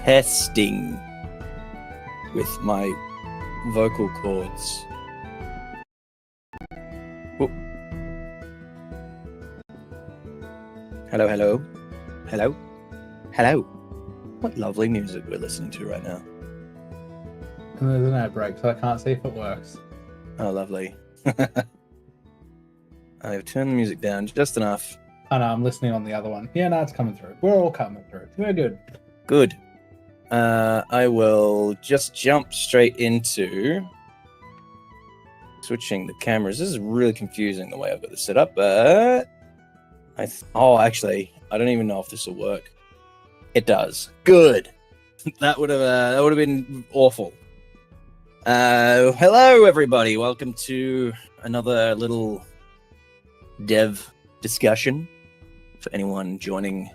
Testing with my vocal cords. Oh. Hello, hello, hello, hello. What lovely music we're listening to right now. And there's an air break, so I can't see if it works. Oh, lovely. I've turned the music down just enough. Oh no, I'm listening on the other one. Yeah, no, it's coming through. We're all coming through. We're good. Good. I will just jump straight into switching the cameras. This is really confusing the way I've got this set up, but actually, I don't even know if this will work. It does. Good. That would have been awful. Hello, everybody. Welcome to another little dev discussion. For anyone joining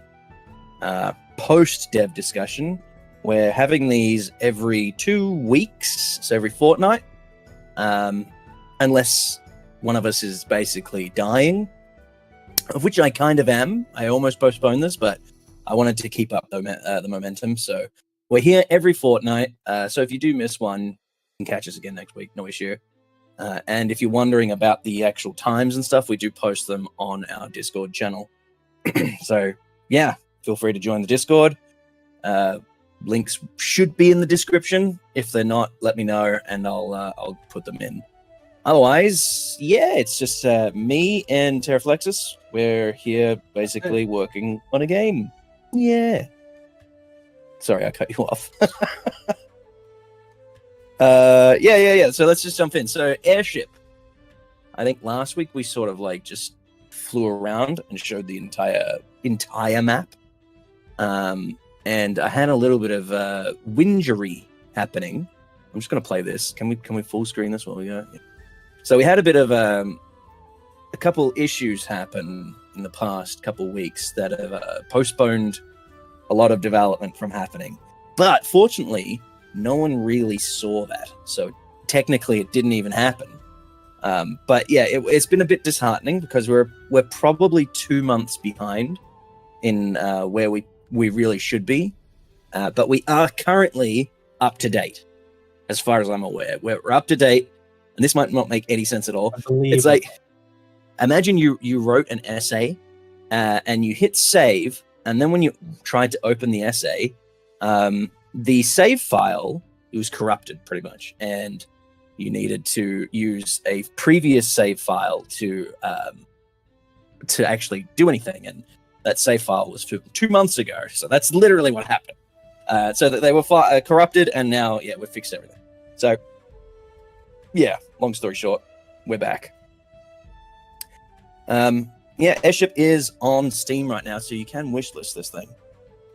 post-dev discussion, we're having these every 2 weeks, so every fortnight, unless one of us is basically dying, of which I kind of am. I almost postponed this, but I wanted to keep up the momentum, so we're here every fortnight. So if you do miss one, you can catch us again next week, no issue. And if you're wondering about the actual times and stuff, we do post them on our Discord channel. So yeah, feel free to join the Discord. Links should be in the description. If they're not, let me know and I'll put them in. Otherwise, yeah, it's just me and Terraflexus. We're here basically working on a game. Yeah. Sorry, I cut you off. Yeah. So let's just jump in. So Airship. I think last week we sort of like just flew around and showed the entire map. And I had a little bit of wingery happening. I'm just going to play this. Can we full screen this while we go? Yeah. So we had a bit of a couple issues happen in the past couple weeks that have postponed a lot of development from happening. But fortunately, no one really saw that. So technically, it didn't even happen. But yeah, it's been a bit disheartening because we're probably 2 months behind in where we really should be. But we are currently up to date, as far as I'm aware. We're up to date, and this might not make any sense at all. It's like, imagine you wrote an essay, and you hit save, and then when you tried to open the essay, the save file, it was corrupted pretty much, and you needed to use a previous save file to actually do anything, and that save file was 2 months ago. So that's literally what happened. So that they were corrupted, and now, yeah, we've fixed everything. So, yeah, long story short, we're back. Yeah, Airship is on Steam right now, so you can wishlist this thing.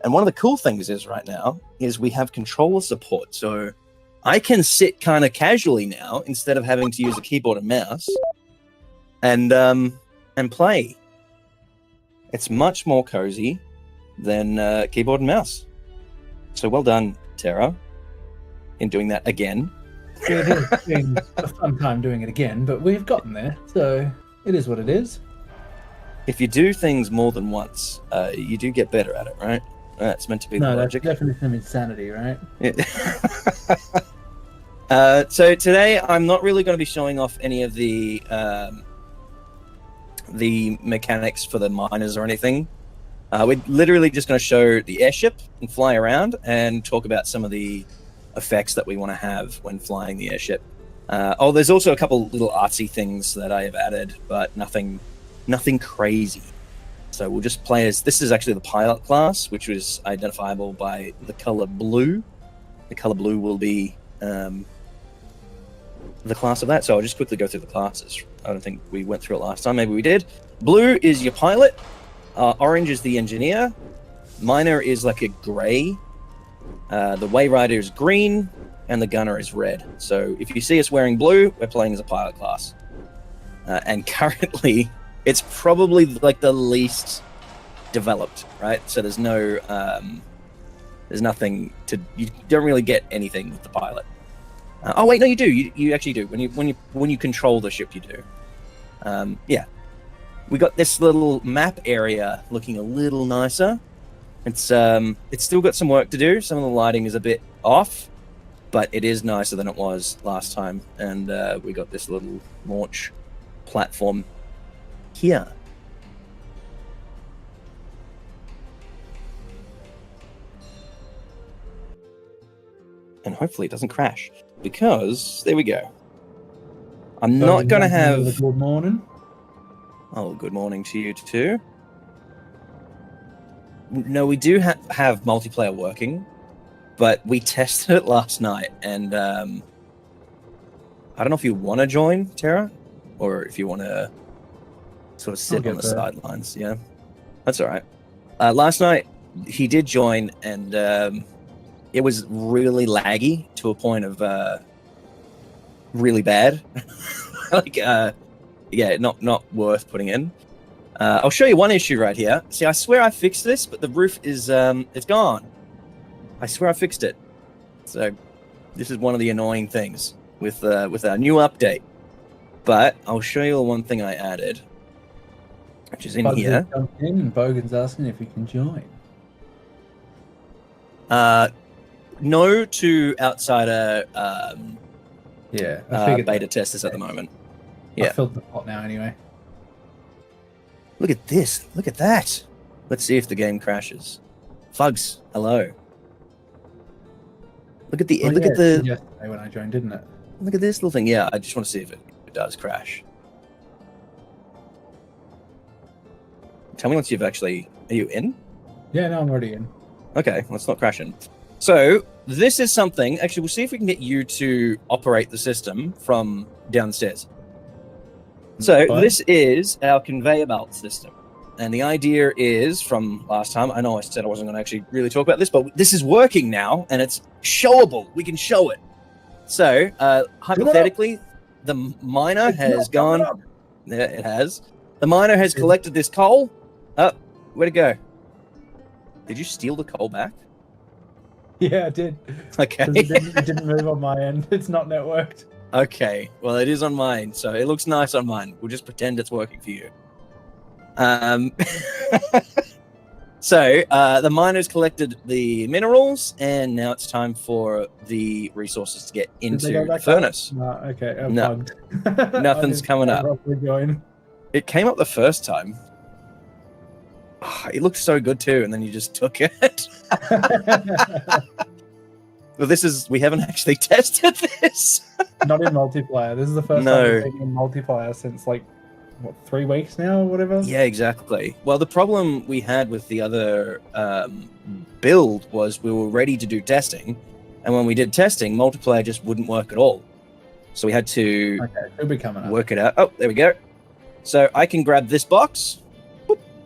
And one of the cool things is right now is we have controller support. So I can sit kind of casually now instead of having to use a keyboard and mouse and play. It's much more cozy than keyboard and mouse. So well done, Terra. in doing that again. It has been a fun time doing it again, but we've gotten there, so it is what it is. If you do things more than once, you do get better at it, right? That's meant to be the logic. That's definition of insanity, right? Yeah. So today I'm not really going to be showing off any of the mechanics for the miners or anything. We're literally just going to show the airship and fly around and talk about some of the effects that we want to have when flying the airship. There's also a couple little artsy things that I have added, but nothing crazy. So we'll just play as, this is actually the pilot class, which was identifiable by the color blue. The color blue will be the class of that. So I'll just quickly go through the classes. I don't think we went through it last time. Maybe we did. Blue is your pilot. Orange is the engineer. Miner is like a gray. The Wayrider is green. And the gunner is red. So if you see us wearing blue, we're playing as a pilot class. And currently, it's probably like the least developed, right? So there's nothing to, you don't really get anything with the pilot. Oh wait, no, you do. You actually do. When you control the ship, you do. Yeah, we got this little map area looking a little nicer. It's still got some work to do. Some of the lighting is a bit off, but it is nicer than it was last time. And we got this little launch platform here. And hopefully it doesn't crash, because there we go. I'm not going to have... Good morning. Oh, good morning to you too. No, we do have multiplayer working, but we tested it last night, and I don't know if you want to join, Tara, or if you want to sort of sit on the sidelines. Yeah, that's all right. Last night he did join, and it was really laggy to a point of really bad. Like, yeah, not worth putting in. I'll show you one issue right here. See, I swear I fixed this, but the roof is it's gone. I swear I fixed it. So this is one of the annoying things with our new update. But I'll show you the one thing I added, which is in here. Jumped in and Bogan's asking if he can join. No to outsider Yeah, I figured beta testers at the moment. Yeah. I filled the pot now anyway. Look at this. Look at that. Let's see if the game crashes. Fugs, hello. Look at the yesterday when I joined, didn't it? Look at this little thing. Yeah, I just want to see if it does crash. Tell me once you've actually... Are you in? Yeah, no, I'm already in. Okay, well, it's not crashing. So, this is something... Actually, we'll see if we can get you to operate the system from downstairs. So, this is our conveyor belt system. And the idea is, from last time, I know I said I wasn't going to actually really talk about this, but this is working now, and it's showable. We can show it. So, hypothetically, the miner has gone... Yeah, it has. The miner has collected this coal. Oh, where'd it go? Did you steal the coal back? Yeah, I did. Okay. It didn't move on my end. It's not networked. Okay, well, it is on mine, so it looks nice on mine. We'll just pretend it's working for you. So, the miners collected the minerals, and now it's time for the resources to get into the furnace. Okay, I'm no, bugged. Nothing's coming up. Going. It came up the first time. Oh, it looked so good too, and then you just took it. Well, we haven't actually tested this. Not in multiplayer. This is the first time we've been in multiplayer since, like, what, 3 weeks now or whatever? Yeah, exactly. Well, the problem we had with the other build was we were ready to do testing, and when we did testing, multiplayer just wouldn't work at all. So we had to work it out. Oh, there we go. So I can grab this box,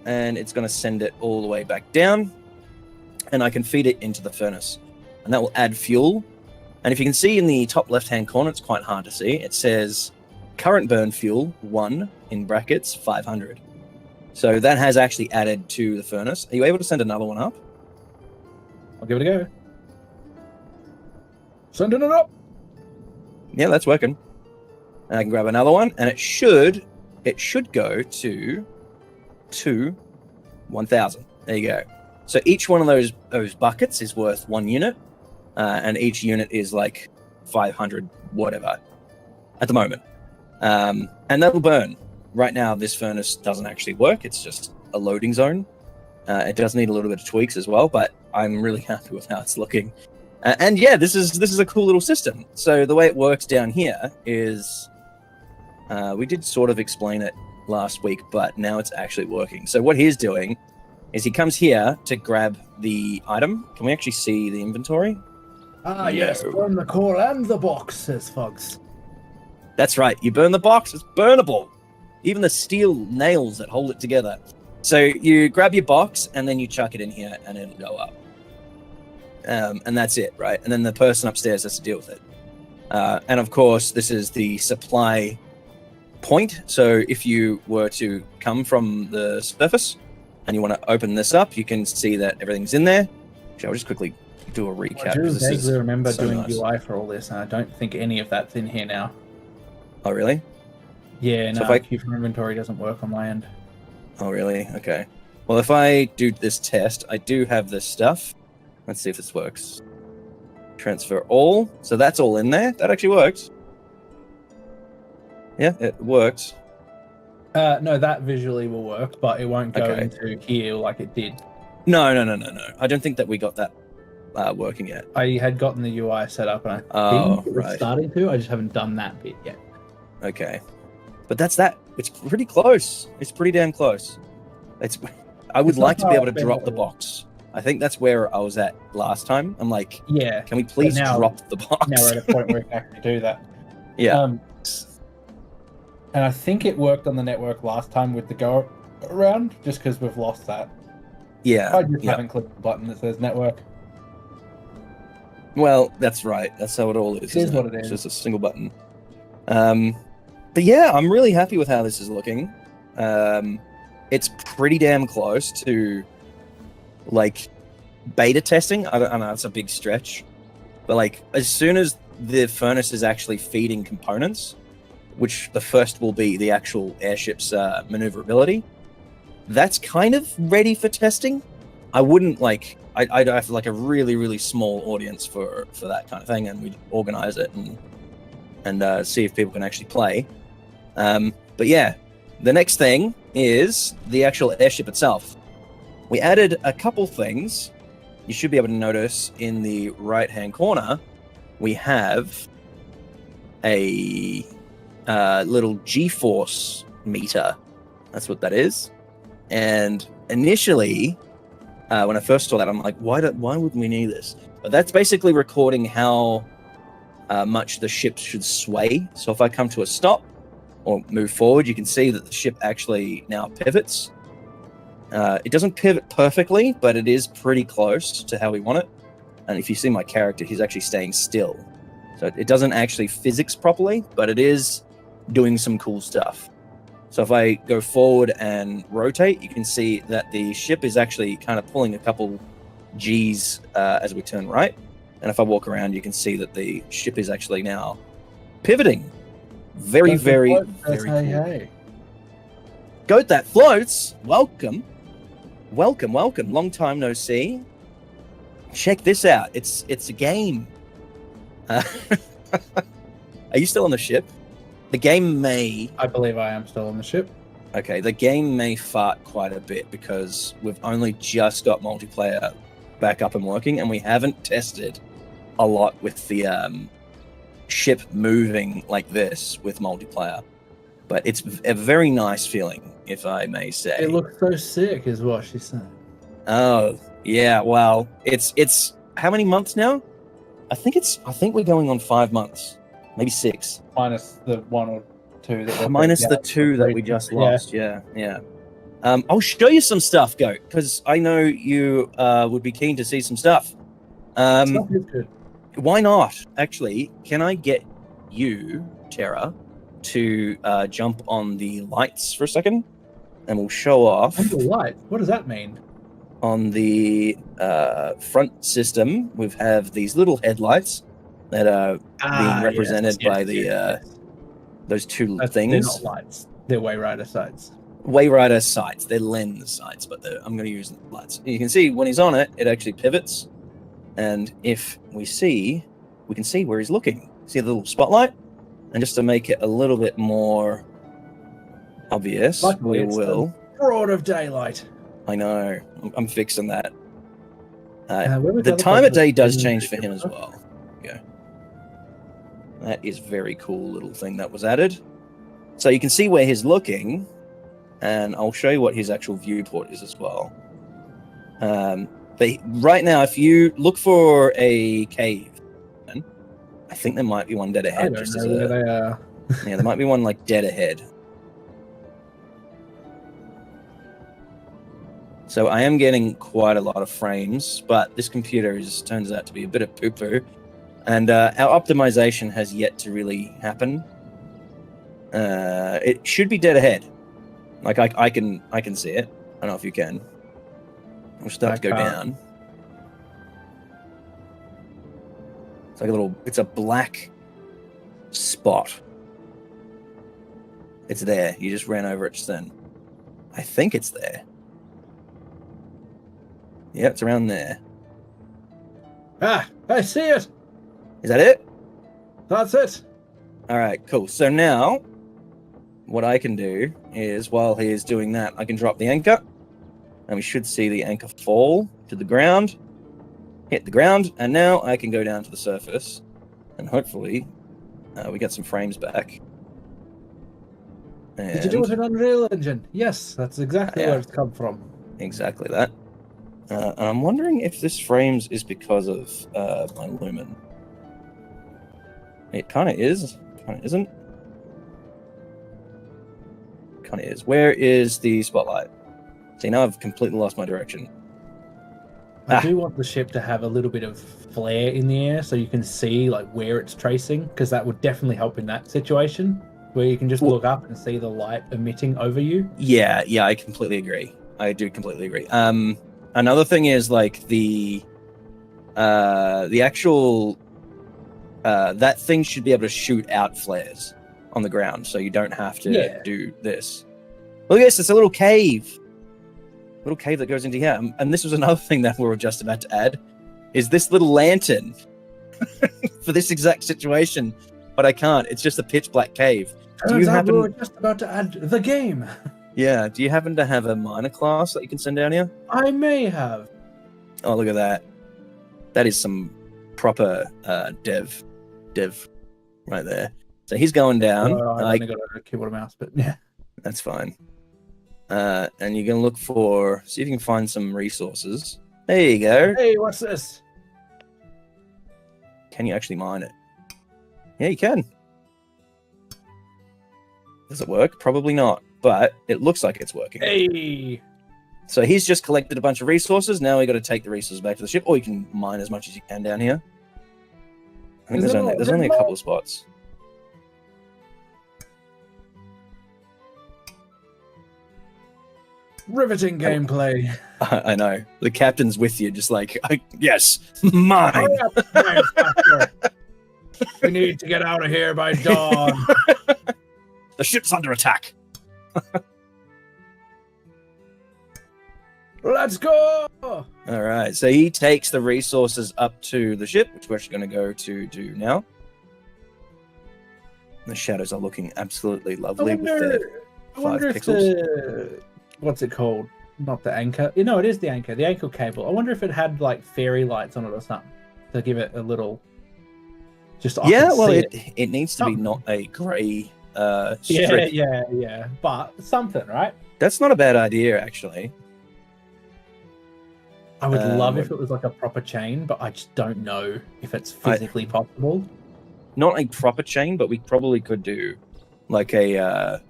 and it's going to send it all the way back down, and I can feed it into the furnace, and that will add fuel. And if you can see in the top left-hand corner, it's quite hard to see. It says current burn fuel 1 in brackets 500. So that has actually added to the furnace. Are you able to send another one up? I'll give it a go. Sending it up. Yeah, that's working. And I can grab another one, and it should go to 1,000. There you go. So each one of those buckets is worth 1 unit, and each unit is like 500 whatever at the moment. And that'll burn. Right now, this furnace doesn't actually work. It's just a loading zone. It does need a little bit of tweaks as well, but I'm really happy with how it's looking. And yeah, this is a cool little system. So the way it works down here is, we did sort of explain it last week, but now it's actually working. So what he's doing is he comes here to grab the item. Can we actually see the inventory? Yes, burn the core and the box, says Fox. That's right. You burn the box, it's burnable. Even the steel nails that hold it together. So you grab your box and then you chuck it in here and it'll go up. And that's it, right? And then the person upstairs has to deal with it. And of course, this is the supply point. So if you were to come from the surface and you want to open this up, you can see that everything's in there. Actually, I'll just quickly do a recap. I do vaguely remember so doing nice. UI for all this, and I don't think any of that's in here now. Oh, really? Yeah, So no, if queue for inventory doesn't work on my end. Oh, really? Okay. Well, if I do this test, I do have this stuff. Let's see if this works. Transfer all. So that's all in there. That actually works. Yeah, it works. No, that visually will work, but it won't go Okay. into here like it did. No. I don't think that we got that working yet. I had gotten the UI set up, and I think it's right. starting to. I just haven't done that bit yet. Okay. But that's that. It's pretty close. It's pretty damn close. I would It's like not to be how able to I've been drop at the all. box. I think that's where I was at last time. I'm like, Yeah. can we please now- drop the box? Now we're at a point where we can actually do that. Yeah. And I think it worked on the network last time with the go around, just because we've lost that. Yeah. I just yeah. haven't clicked the button that says network. Well, that's right. That's how it all is. It is isn't what it It's is. just a single button. But yeah, I'm really happy with how this is looking. It's pretty damn close to like beta testing. I know it's a big stretch, but like as soon as the furnace is actually feeding components, which the first will be the actual airship's maneuverability, that's kind of ready for testing. I wouldn't like. I'd have like a really, really small audience for that kind of thing, and we'd organize it and see if people can actually play. But yeah, the next thing is the actual airship itself. We added a couple things. You should be able to notice in the right-hand corner, we have a little G-force meter. That's what that is. And initially, when I first saw that, I'm like, why would we need this? But that's basically recording how much the ship should sway. So if I come to a stop or move forward, you can see that the ship actually now pivots. It doesn't pivot perfectly, but it is pretty close to how we want it. And if you see my character, he's actually staying still. So it doesn't actually physics properly, but it is doing some cool stuff. So if I go forward and rotate, you can see that the ship is actually kind of pulling a couple G's as we turn right. And if I walk around, you can see that the ship is actually now pivoting. Very, very cool. Hey. Goat that floats. Welcome. Long time no see. Check this out. It's a game. Are you still on the ship? The game may... I believe I am still on the ship. Okay, the game may fart quite a bit because we've only just got multiplayer back up and working, and we haven't tested a lot with the ship moving like this with multiplayer. But it's a very nice feeling, if I may say. It looks so sick, is what she said. Oh, yeah, well, it's how many months now? I think we're going on 5 months, maybe 6. Minus the 1 or 2 that Minus the 2 that we just lost. Yeah. I'll show you some stuff, Goat, because I know you would be keen to see some stuff. Stuff is good. Why not? Actually, can I get you, Tara, to jump on the lights for a second, and we'll show off. On the light? What does that mean? On the front system, we have these little headlights that are being represented yes, by the those two They're things. not lights. They're Wayrider sights. Wayrider sights. They're lens sights, but I'm going to use lights. You can see when he's on it, it actually pivots. And if we can see where he's looking. See the little spotlight? And just to make it a little bit more obvious, Luckily, we will. Broad of daylight. I know. I'm fixing that. The the time of day does change for him as well. Yeah. That is very cool little thing that was added. So you can see where he's looking, and I'll show you what his actual viewport is as well. But right now, if you look for a cave, I think there might be one dead ahead. I don't know where they are. Yeah, there might be one like dead ahead. So I am getting quite a lot of frames, but this computer turns out to be a bit of poo-poo, and our optimization has yet to really happen. It should be dead ahead. Like I can see it. I don't know if you can. We'll start to go down. It's like it's a black spot. It's there. You just ran over it just then. I think it's there. Yeah, it's around there. Ah, I see it. Is that it? That's it. All right, cool. So now, what I can do is, while he is doing that, I can drop the anchor, and we should see the anchor fall to the ground, hit the ground, and now I can go down to the surface, and hopefully we get some frames back. And did you do it in Unreal Engine? Yes, that's exactly where it's come from. Exactly that. And I'm wondering if this frames is because of my lumen. It kind of is. Kind of isn't. Kind of is. Where is the spotlight? See, now I've completely lost my direction. I do want the ship to have a little bit of flare in the air so you can see like where it's tracing, because that would definitely help in that situation where you can just look up and see the light emitting over you. Yeah, I completely agree. I do completely agree. Another thing is like the actual that thing should be able to shoot out flares on the ground, so you don't have to do this. Look at this, it's a little cave. Little cave that goes into here. And this was another thing that we were just about to add, is this little lantern for this exact situation, but I can't. It's just a pitch black cave. We were just about to add the game. Yeah, do you happen to have a minor class that you can send down here? I may have. Oh, look at that. That is some proper dev right there. So he's going down. I've only got a keyboard and mouse, but yeah. That's fine. And you're going to look for, see if you can find some resources. There you go. Hey, what's this? Can you actually mine it? Yeah, you can. Does it work? Probably not, but it looks like it's working. Hey! So he's just collected a bunch of resources. Now we got to take the resources back to the ship, or you can mine as much as you can down here. I think there's only a couple of spots. Riveting gameplay. I know. The captain's with you, just like, yes, mine. We need to get out of here by dawn. The ship's under attack. Let's go! All right, so he takes the resources up to the ship, which we're actually going to go to do now. The shadows are looking absolutely lovely with their 5 pixels. What's it called? Not the anchor. No, it is the anchor. The anchor cable. I wonder if it had like fairy lights on it or something to give it a little. Just it needs to be not a grey strip. Yeah. But something, right? That's not a bad idea, actually. I would love if it was like a proper chain, but I just don't know if it's physically possible. Not a proper chain, but we probably could do like a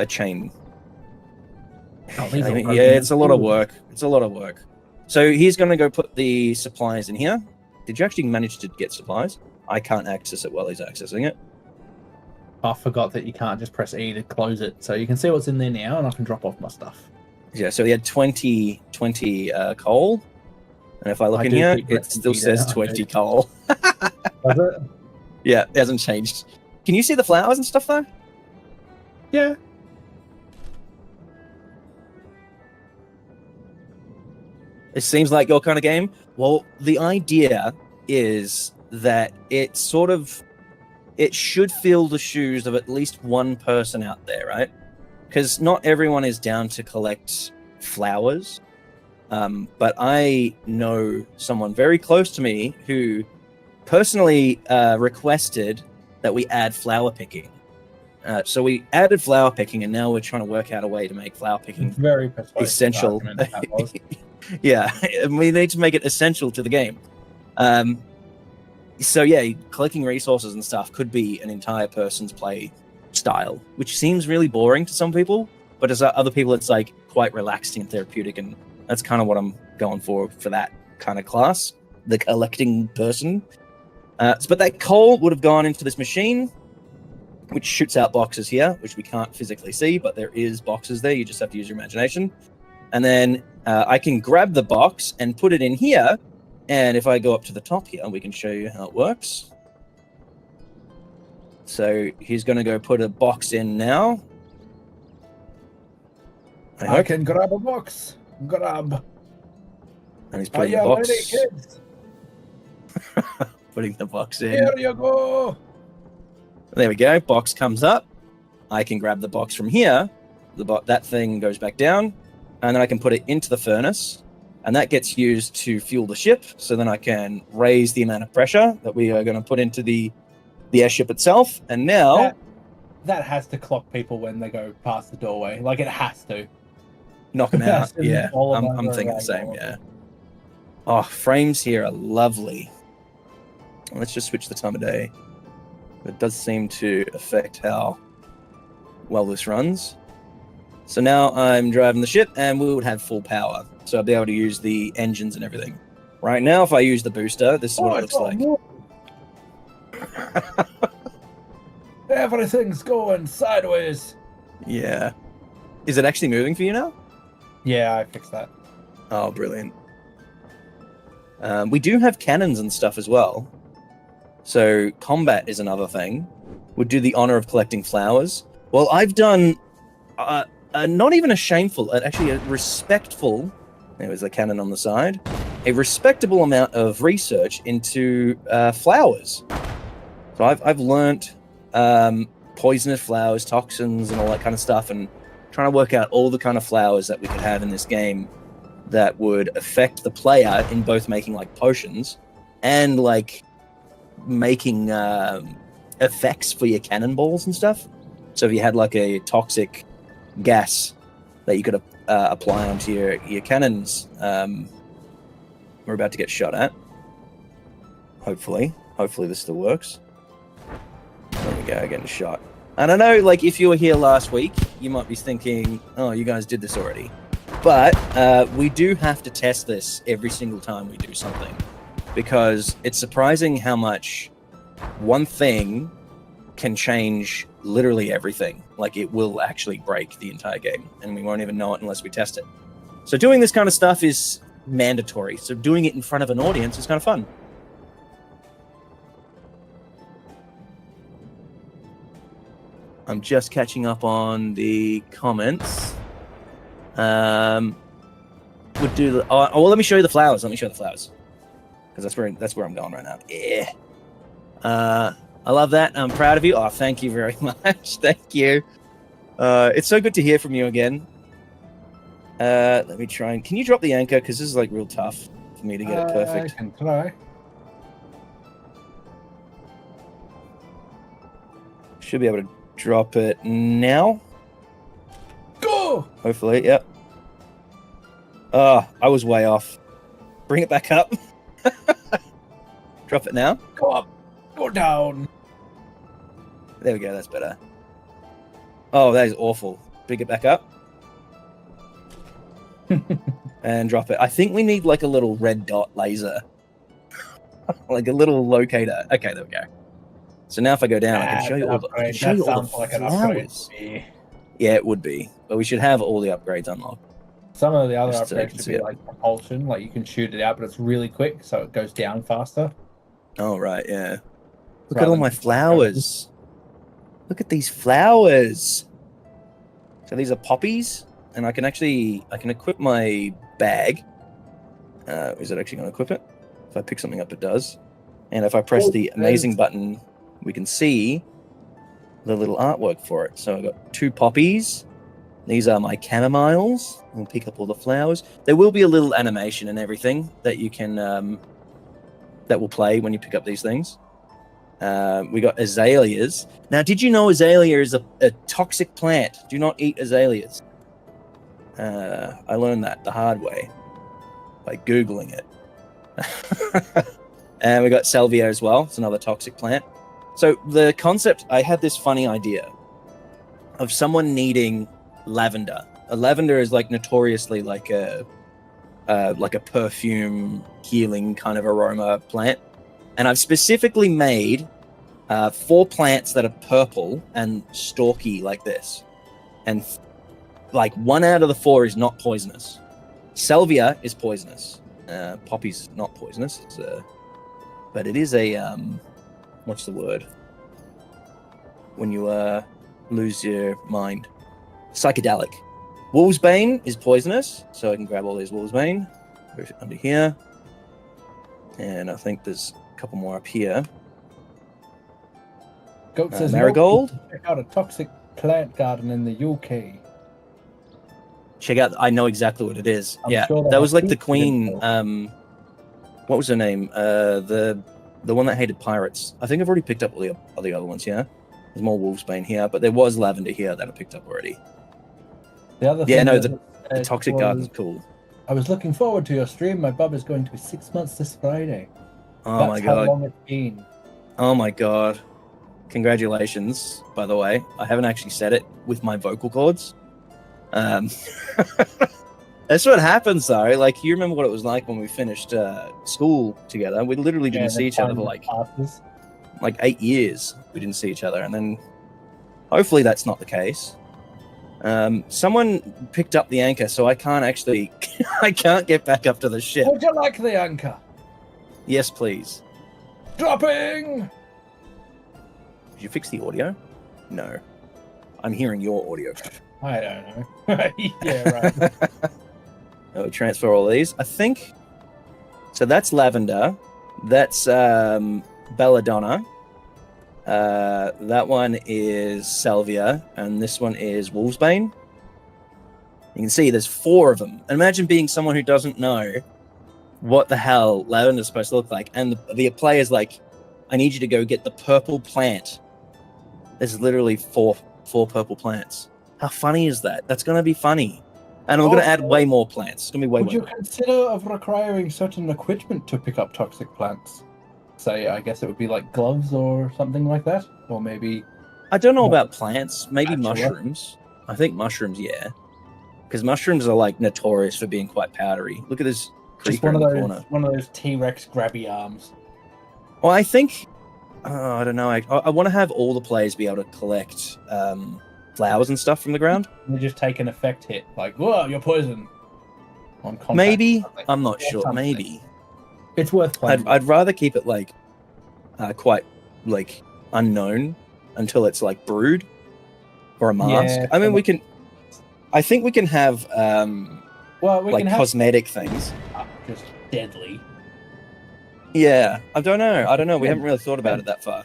chain. It's a lot of work. It's a lot of work. So he's going to go put the supplies in here. Did you actually manage to get supplies? I can't access it while he's accessing it. I forgot that you can't just press E to close it. So you can see what's in there now, and I can drop off my stuff. Yeah, so he had 20 coal. And if I look in do here, keep it still recipe says there, 20 coal. Does it? Yeah, it hasn't changed. Can you see the flowers and stuff though? Yeah. It seems like your kind of game. Well, the idea is that it should fill the shoes of at least one person out there, right? Because not everyone is down to collect flowers. But I know someone very close to me who personally requested that we add flower picking. So we added flower picking, and now we're trying to work out a way to make flower picking Very persuasive essential. argument, that was. Yeah, we need to make it essential to the game. So yeah, collecting resources and stuff could be an entire person's play style, which seems really boring to some people, but as other people, it's like quite relaxing and therapeutic, and that's kind of what I'm going for that kind of class, the collecting person. But that coal would have gone into this machine, which shoots out boxes here, which we can't physically see, but there is boxes there. You just have to use your imagination. And then I can grab the box and put it in here. And if I go up to the top here, we can show you how it works. So he's going to go put a box in now. I can grab a box. Grab. And he's putting the box. Ready, kids? Putting the box in. Here you go. There we go. Box comes up. I can grab the box from here. That thing goes back down. And then I can put it into the furnace. And that gets used to fuel the ship. So then I can raise the amount of pressure that we are going to put into the airship itself. And now... That has to clock people when they go past the doorway. Like, it has to. Knock them out. Yeah, I'm thinking the same, yeah. Oh, frames here are lovely. Let's just switch the time of day. It does seem to affect how well this runs. So now I'm driving the ship, and we would have full power. So I'll be able to use the engines and everything. Right now, if I use the booster, this is what it looks like. Everything's going sideways. Yeah. Is it actually moving for you now? Yeah, I fixed that. Oh, brilliant. We do have cannons and stuff as well. So combat is another thing. Would do the honor of collecting flowers. Well, I've done not even a shameful, actually a respectful, there was a cannon on the side, a respectable amount of research into flowers. So I've learnt poisonous flowers, toxins, and all that kind of stuff, and trying to work out all the kind of flowers that we could have in this game that would affect the player in both making like potions and like making effects for your cannonballs and stuff. So if you had like a toxic gas that you could apply onto your cannons, we're about to get shot at. Hopefully this still works. There we go, getting shot. And I know, like, if you were here last week, you might be thinking, oh, you guys did this already. But we do have to test this every single time we do something, because it's surprising how much one thing can change literally everything. Like, it will actually break the entire game, and we won't even know it unless we test it. So doing this kind of stuff is mandatory. So doing it in front of an audience is kind of fun. I'm just catching up on the comments. Would do the well, let me show you the flowers. Because that's where I'm going right now. Yeah. I love that. I'm proud of you. Oh, thank you very much. Thank you. It's so good to hear from you again. Let me try and... Can you drop the anchor? Because this is like real tough for me to get it perfect. I can try. Should be able to drop it now. Go! Hopefully, yep. Oh, I was way off. Bring it back up. Drop it now. Go up. Go down. There we go, that's better. Oh, that is awful. Bring it back up. And drop it. I think we need like a little red dot laser. Like a little locator. Okay, there we go. So now if I go down, I can show you all the flowers. Yeah, it would be. But we should have all the upgrades unlocked. Some of the other Just so you upgrades can should see be it. like propulsion, like you can shoot it out, but it's really quick, so it goes down faster. Oh, right, yeah. Look at rather all than my just, like, going. flowers. Look at these flowers. So these are poppies, and I can equip my bag. Is it actually going to equip it? If I pick something up, it does. And if I press the amazing button, we can see the little artwork for it. So I've got 2 poppies. These are my chamomiles. We'll pick up all the flowers. There will be a little animation and everything that you can that will play when you pick up these things. We got azaleas. Now, did you know azalea is a toxic plant? Do not eat azaleas. I learned that the hard way by Googling it. And we got salvia as well. It's another toxic plant. So the concept, I had this funny idea of someone needing lavender. A lavender is like notoriously like a perfume healing kind of aroma plant. And I've specifically made 4 plants that are purple and stalky like this. And like 1 out of the 4 is not poisonous. Salvia is poisonous. Poppy's not poisonous. But it is a what's the word? When you lose your mind. Psychedelic. Wolfsbane is poisonous, so I can grab all these wolfsbane. Under here. And I think there's a couple more up here. Goat says marigold. Check out a toxic plant garden in the UK. Check out. I know exactly what it is. I'm sure that was like the have queen. What was her name? The one that hated pirates. I think I've already picked up all the other ones. Yeah, there's more wolfsbane here, but there was lavender here that I picked up already. The other Yeah, thing no, that the toxic garden's cool. I was looking forward to your stream. My bub is going to be 6 months this Friday. Oh That's my god! how long it's been. Oh my god! Congratulations, by the way. I haven't actually said it with my vocal cords. That's what happens, though. Like, you remember what it was like when we finished school together? We literally didn't see each other for like 8 years. We didn't see each other, and then hopefully that's not the case. Someone picked up the anchor, so I can't actually. I can't get back up to the ship. Would you like the anchor? Yes, please. Dropping. Did you fix the audio? No. I'm hearing your audio. I don't know. Yeah, right. Oh, transfer all these. I think. So that's lavender. That's belladonna. That one is salvia, and this one is wolfsbane. You can see there's 4 of them. And imagine being someone who doesn't know what the hell lavender is supposed to look like, and the player's like, "I need you to go get the purple plant." There's literally 4 purple plants. How funny is that? That's going to be funny. And I'm going to add way more plants. It's going to be way more. Would you consider of requiring certain equipment to pick up toxic plants? Say, I guess it would be like gloves or something like that? Or maybe... I don't know about plants. Maybe mushrooms. I think mushrooms, yeah. Because mushrooms are like notorious for being quite powdery. Look at this creeper in the corner. One of those T-Rex grabby arms. Well, I think... I don't know. I want to have all the players be able to collect flowers and stuff from the ground. You just take an effect hit. Like, whoa, you're poisoned. On contact. Maybe. I'm not sure. Something. Maybe. It's worth playing. I'd rather keep it like quite like unknown until it's like brewed or a mask. Yeah, I mean, we can. I think we can have we can have cosmetic things. Just deadly. Yeah, I don't know. We haven't really thought about it that far.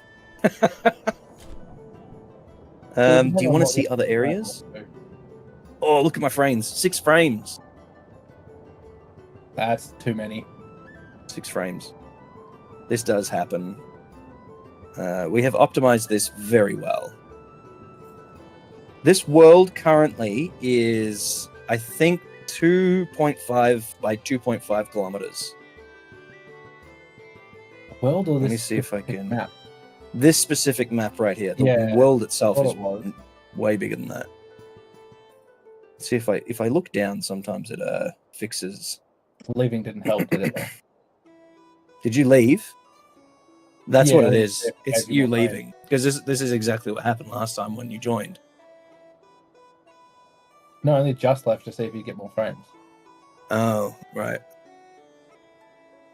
Do you want to see other areas? Oh, look at my frames. 6 frames. That's too many. 6 frames. This does happen. We have optimized this very well. This world currently is, I think, 2.5 by 2.5 kilometers. World or this? Let me see if I can. Map. This specific map right here. The world itself is way bigger than that. Let's see if I look down, sometimes it fixes. Leaving didn't help, did it? Did you leave? That's what it is. It's you leaving. Because this is exactly what happened last time when you joined. No, I only just left to see if you get more frames. Oh, right.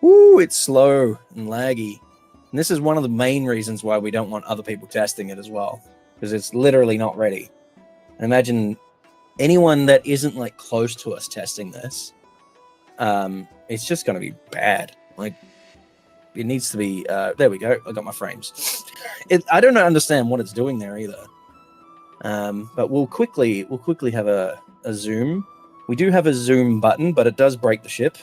Woo, it's slow and laggy. And this is one of the main reasons why we don't want other people testing it as well, because it's literally not ready. And imagine anyone that isn't like close to us testing this, it's just going to be bad. Like, it needs to be. There we go. I got my frames. I don't understand what it's doing there either. But we'll quickly have a zoom. We do have a zoom button, but it does break the ship.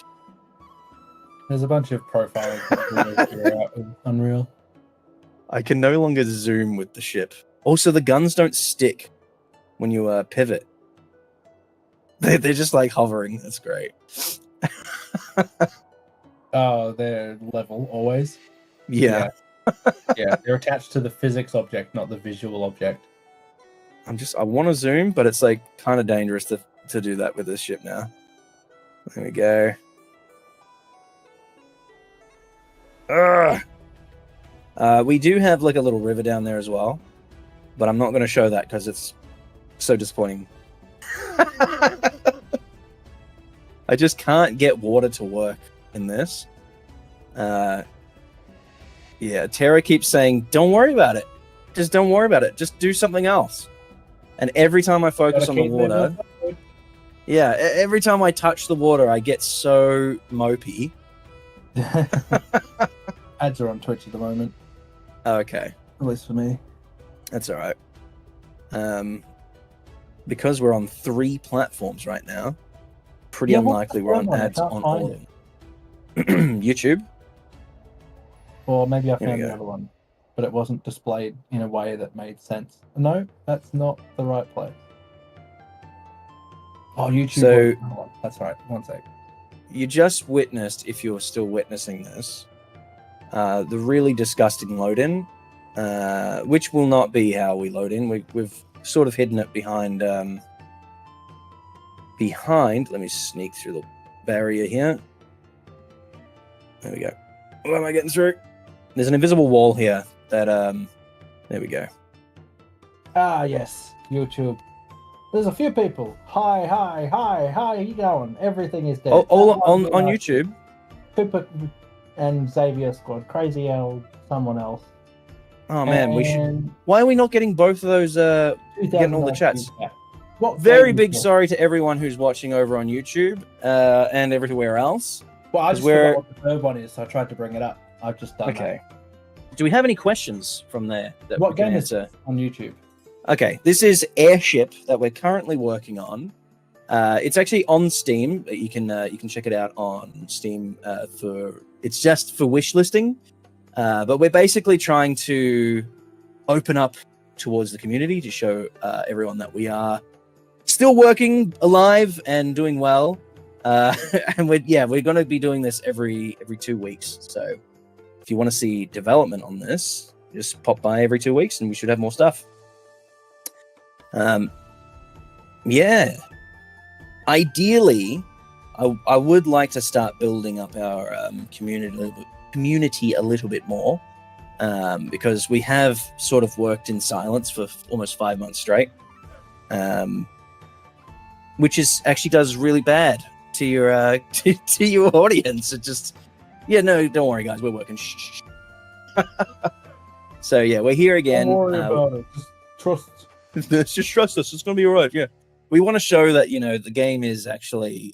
There's a bunch of profiles out of Unreal. I can no longer zoom with the ship. Also, the guns don't stick when you pivot. They're just like hovering. That's great. Oh, they're level always. Yeah. Yeah, they're attached to the physics object, not the visual object. I want to zoom, but it's like kind of dangerous to do that with this ship now. There we go. We do have like a little river down there as well, but I'm not going to show that because it's so disappointing. I just can't get water to work in this. Yeah, Tara keeps saying, don't worry about it. Just don't worry about it. Just do something else. And every time I focus on the water, every time I touch the water, I get so mopey. Ads are on Twitch at the moment. Okay. At least for me. That's all right. Because we're on 3 platforms right now, pretty unlikely we're on ads on all of them. YouTube? Or maybe I found the other one, but it wasn't displayed in a way that made sense. No, that's not the right place. Oh, YouTube. So, that's right. One sec. You just witnessed, if you're still witnessing this, the really disgusting load-in, which will not be how we load in. We've sort of hidden it behind. Let me sneak through the barrier here. There we go. What am I getting through? There's an invisible wall here that there we go. Ah, yes, YouTube. There's a few people. Hi, how you going? Everything is dead. All on YouTube. Pippa and Xavier Squad, Crazy L, someone else. Oh man, we should. Why are we not getting both of those? Getting all the chats. Very big sorry to everyone who's watching over on YouTube and everywhere else. Well, I just forgot what the third one is, so I tried to bring it up. I've just done that. Do we have any questions from there that what we can game answer? Is on YouTube? Okay, this is Airship that we're currently working on. It's actually on Steam. You can check it out on Steam it's just for wish listing. But we're basically trying to open up towards the community to show everyone that we are still working, alive, and doing well. And we're going to be doing this every 2 weeks. So if you want to see development on this, just pop by every 2 weeks, and we should have more stuff. Ideally, I would like to start building up our community a little bit more, because we have sort of worked in silence for almost 5 months straight, which actually does really bad to your to your audience. It just don't worry guys, we're working. Shh. So we're here again. Don't worry about it. Just trust. Just trust us. It's gonna be all right. Yeah, we want to show that the game is actually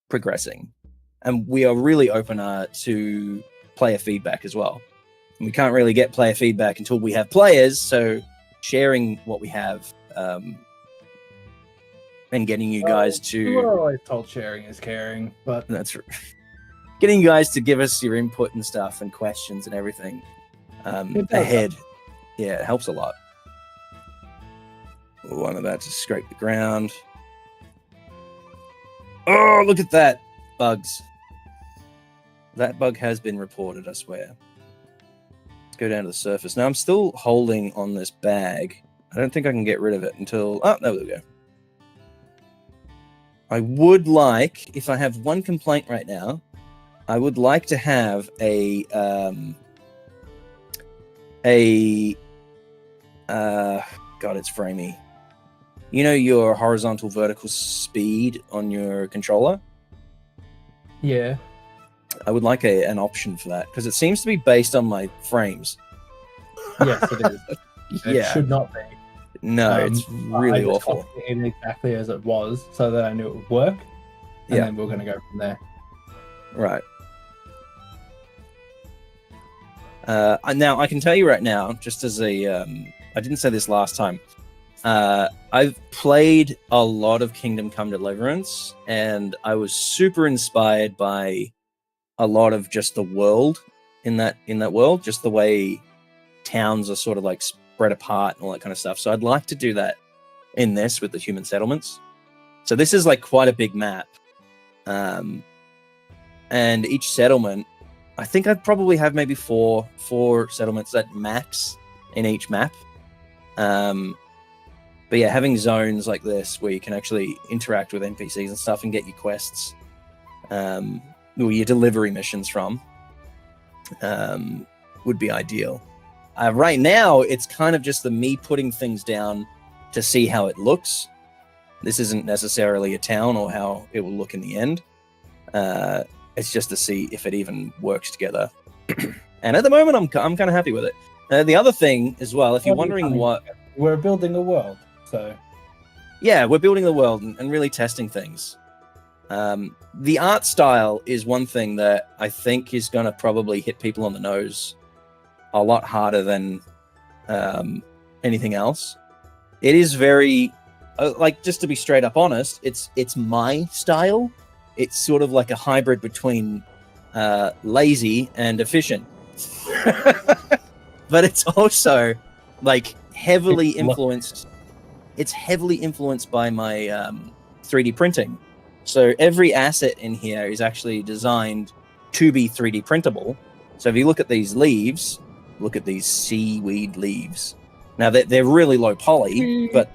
progressing, and we are really open to player feedback as well. And we can't really get player feedback until we have players, so sharing what we have and getting you guys to... We're always told sharing is caring, but... That's right. Getting you guys to give us your input and stuff and questions and everything ahead. Yeah, it helps a lot. Oh, I'm about to scrape the ground. Oh, look at that. Bugs. That bug has been reported, I swear. Let's go down to the surface. Now, I'm still holding on this bag. I don't think I can get rid of it until... Oh, there we go. I would like, if I have one complaint right now, I would like to have a God, it's framey. you know your horizontal vertical speed on your controller? Yeah. I would like an option for that because it seems to be based on my frames. Yes, it is. It should not be. No, it's really I just awful. copied it in exactly as it was so that I knew it would work. And then we're going to go from there. Right. Now, I can tell you right now, just as I didn't say this last time, I've played a lot of Kingdom Come Deliverance, and I was super inspired by a lot of just the world in that world, just the way towns are sort of like spread apart and all that kind of stuff. So I'd like to do that in this with the human settlements. So this is like quite a big map. And each settlement, I think I'd probably have maybe four settlements at max in each map. But yeah, having zones like this where you can actually interact with NPCs and stuff and get your quests, or your delivery missions from, would be ideal. Right now, it's kind of just me putting things down to see how it looks. This isn't necessarily a town or how it will look in the end. It's just to see if it even works together. And at the moment, I'm kind of happy with it. The other thing as well, if you're wondering what... We're building a world, so... Yeah, we're building the world and really testing things. The art style is one thing that I think is going to probably hit people on the nose a lot harder than anything else. It is very... like, just to be straight up honest, it's my style. It's sort of like a hybrid between lazy and efficient. But it's also like heavily influenced. It's heavily influenced by my 3D printing. So every asset in here is actually designed to be 3D printable. So if you look at these leaves, look at these seaweed leaves. Now they're really low poly, but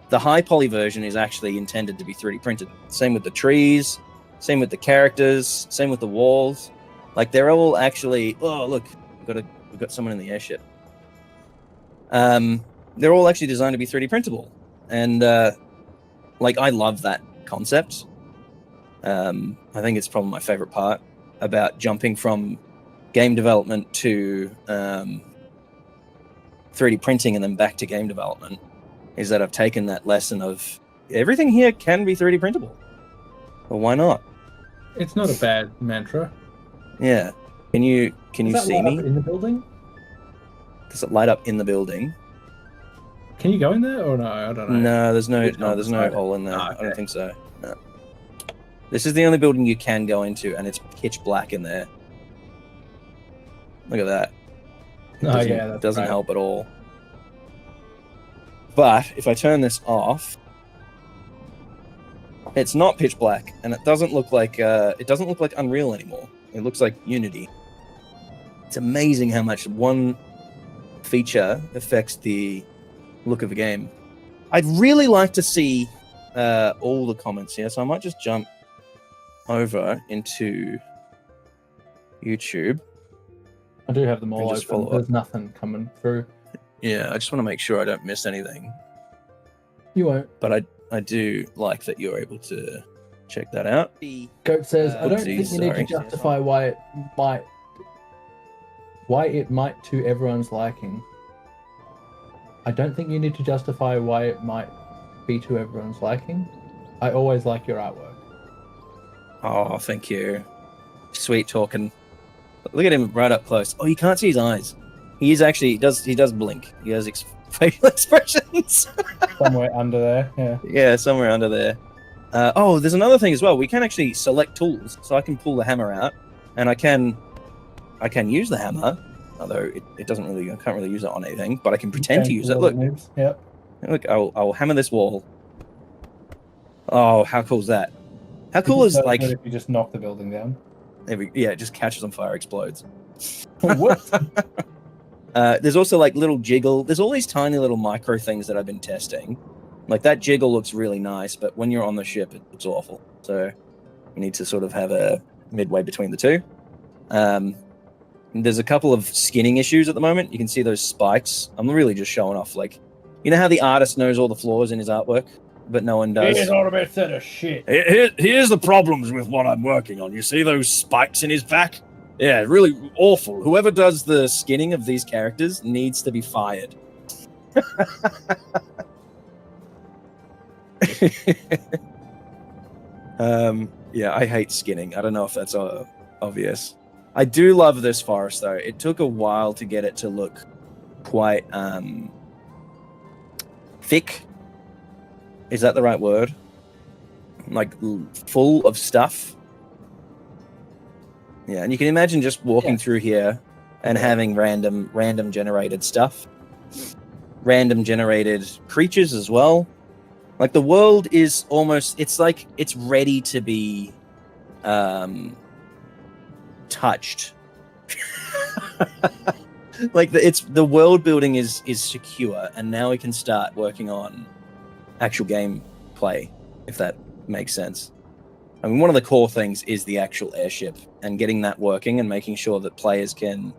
the high poly version is actually intended to be 3D printed. Same with the trees, same with the characters, same with the walls. Like they're all actually. Oh look, we've got someone in the airship. They're all actually designed to be 3D printable, and like I love that concept. I think it's probably my favorite part about jumping from game development to 3D printing and then back to game development. Is that I've taken that lesson of everything here can be 3D printable. Well, why not? It's not a bad mantra. Yeah. Can you see me? In the building? Does it light up in the building? Can you go in there or no? I don't know. No, there's no hole in there. Oh, okay. I don't think so. No. This is the only building you can go into, and it's pitch black in there. Look at that. It doesn't help at all. But if I turn this off, it's not pitch black, and it doesn't look like Unreal anymore. It looks like Unity. It's amazing how much one feature affects the look of a game. I'd really like to see all the comments here, so I might just jump over into YouTube. I do have them all open. There's nothing coming through. Yeah, I just want to make sure I don't miss anything. You won't. But I do like that you're able to check that out. Goat says, I don't think you need to justify why it might to everyone's liking. I don't think you need to justify why it might be to everyone's liking. I always like your artwork. Oh, thank you. Sweet talking. Look at him right up close. Oh, you can't see his eyes. He does blink. He has facial expressions. Somewhere under there, yeah. Yeah, somewhere under there. There's another thing as well. We can actually select tools, so I can pull the hammer out, and I can use the hammer, although it doesn't really. I can't really use it on anything, but I can pretend to use it. Look, yep. Look, I'll hammer this wall. Oh, how cool is that? How cool is like if you just knock the building down? It just catches on fire, explodes. What? There's also like little jiggle. There's all these tiny little micro things that I've been testing. Like that jiggle looks really nice, but when you're on the ship, it's awful. So you need to sort of have a midway between the two. There's a couple of skinning issues at the moment. You can see those spikes. I'm really just showing off like You know how the artist knows all the flaws in his artwork, but no one does? He's all about set of shit. Here's the problems with what I'm working on. You see those spikes in his back? Yeah, really awful. Whoever does the skinning of these characters needs to be fired. Yeah, I hate skinning. I don't know if that's obvious. I do love this forest, though. It took a while to get it to look quite thick. Is that the right word? Like full of stuff. Yeah, and you can imagine just walking through here and having random generated stuff. Random generated creatures as well. Like the world is almost, it's like it's ready to be touched. Like the world building is secure, and now we can start working on actual gameplay, if that makes sense. I mean, one of the core things is the actual airship and getting that working and making sure that players can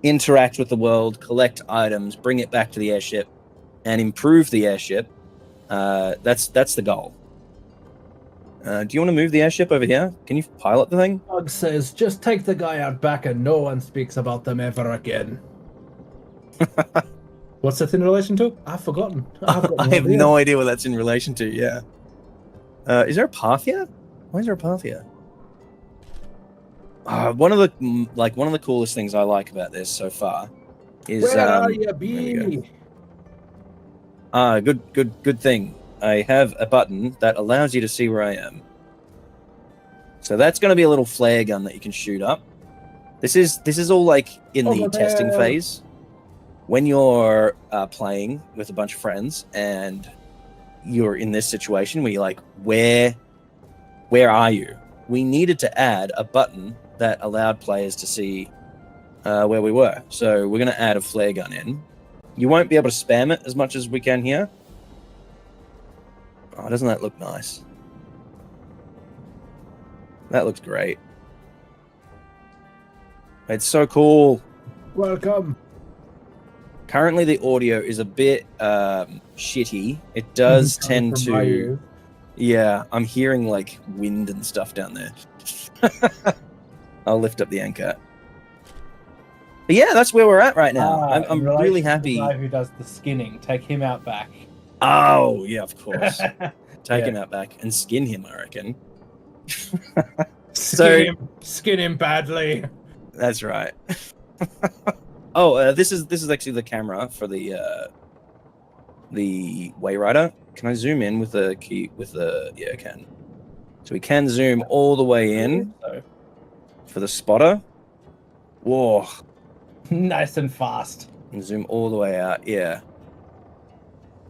interact with the world, collect items, bring it back to the airship, and improve the airship. That's the goal. Do you want to move the airship over here? Can you pilot the thing? Bug says, just take the guy out back and no one speaks about them ever again. What's that in relation to? I've forgotten. I have no idea what that's in relation to, yeah. Is there a path here? Why is there a path here? One of the coolest things I like about this so far is where are you, bee? Good thing. I have a button that allows you to see where I am. So that's going to be a little flare gun that you can shoot up. This is all like in the testing phase. When you're playing with a bunch of friends and you're in this situation where you're like, where are you? We needed to add a button that allowed players to see where we were. So we're going to add a flare gun in. You won't be able to spam it as much as we can here. Oh, doesn't that look nice? That looks great. It's so cool. Welcome. Currently, the audio is a bit shitty. It does tend to... Yeah, I'm hearing like wind and stuff down there. I'll lift up the anchor. But yeah, that's where we're at right now. I'm really happy. The guy who does the skinning, take him out back. Oh, yeah, of course. Take him out back and skin him, I reckon. Skin him badly. That's right. Oh, this is actually the camera for the Wayrider. Can I zoom in with the key? Yeah, I can. So we can zoom all the way in for the spotter. Whoa. Nice and fast. And zoom all the way out. Yeah.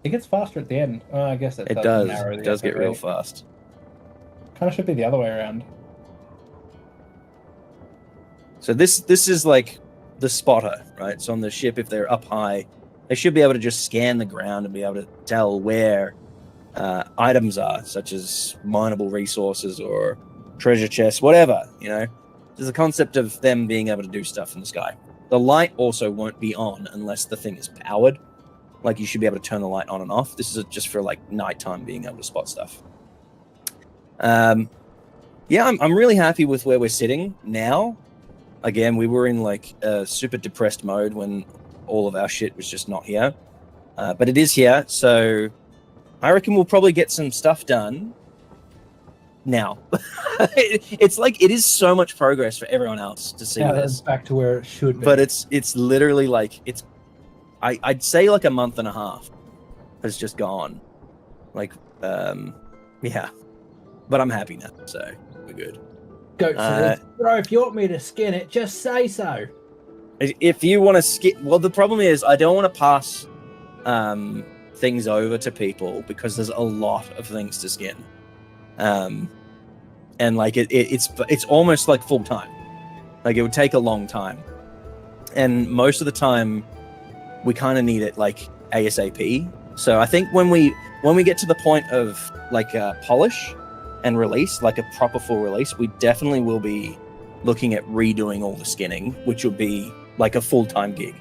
It gets faster at the end. I guess it does. It does get real fast. Kind of should be the other way around. So this is like the spotter, right? So on the ship, if they're up high, they should be able to just scan the ground and be able to tell where items are, such as mineable resources or treasure chests, whatever, you know. There's a concept of them being able to do stuff in the sky. The light also won't be on unless the thing is powered. Like, you should be able to turn the light on and off. This is just for, like, nighttime being able to spot stuff. Yeah, I'm really happy with where we're sitting now. Again, we were in, like, a super depressed mode when all of our shit was just not here. But it is here, so I reckon we'll probably get some stuff done now. It's like, it is so much progress for everyone else to see this. Back to where it should be. But it's literally like, I'd say like a month and a half has just gone. Like, yeah. But I'm happy now, so we're good. Goat says, bro, if you want me to skin it, just say so. If you want to skin... Well, the problem is I don't want to pass things over to people because there's a lot of things to skin. And like it's almost like full time. Like, it would take a long time. And most of the time we kind of need it like ASAP. So I think when we get to the point of like polish and release, like a proper full release, we definitely will be looking at redoing all the skinning, which will be like a full-time gig.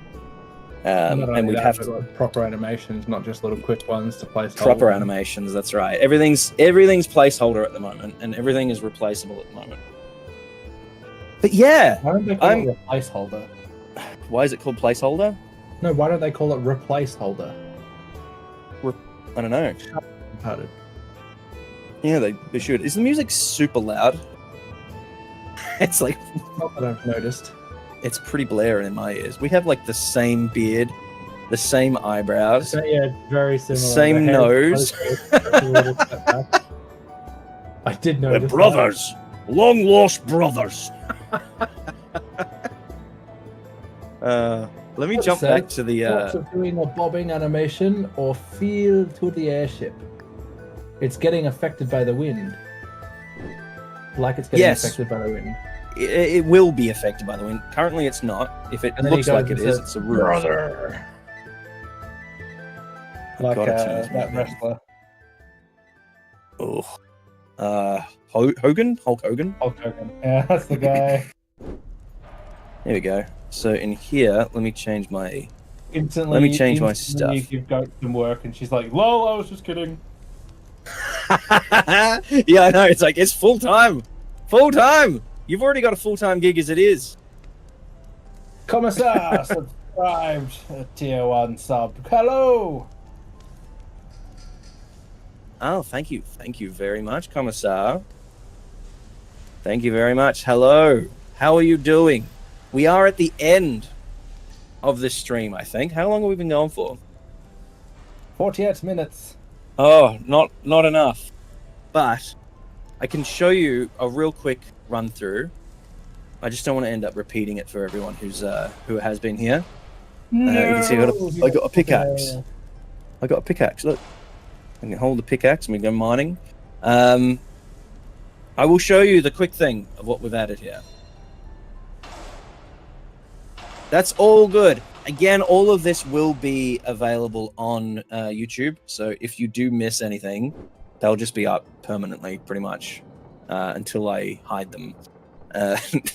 Not and only we'd that, have but to like proper animations, not just little quick ones to place. proper animations. That's right. Everything's placeholder at the moment, and everything is replaceable at the moment. But yeah, Why don't they call it placeholder? Why is it called placeholder? No, why don't they call it replace holder? I don't know. Pardon. Yeah, they should. Is the music super loud? It's like Not that I've noticed. it's pretty blaring in my ears. We have like the same beard, the same eyebrows, So, yeah, very similar. same The hair nose. a little step back. I did We're notice. brothers, long lost brothers. Let me jump back to the. Thoughts of doing a bobbing animation or feel to the airship. It's getting affected by the wind. Like it's getting affected by the wind. It will be affected by the wind. Currently, it's not. If it looks like it is, it's a ruse. Brother. Like that wrestler. Oh. Hogan? Hulk Hogan? Hulk Hogan. Yeah, that's the guy. There we go. So in here, let me change my. Instantly, let me change my stuff. You give Goat some work, and she's like, "Lol, I was just kidding." Yeah, I know. It's like it's full time. Full time. You've already got a full time gig as it is. Commissar subscribed a tier 1 sub. Hello. Oh, thank you very much, Commissar. Thank you very much. Hello. How are you doing? We are at the end of this stream, I think. How long have we been going for? 48 minutes. Oh, not enough. But I can show you a real quick run through. I just don't want to end up repeating it for everyone who has been here. You can see I got a pickaxe. I got a pickaxe. Look, I can hold the pickaxe and we go mining. I will show you the quick thing of what we've added here. That's all good. Again, all of this will be available on YouTube. So if you do miss anything, they'll just be up permanently, pretty much, until I hide them.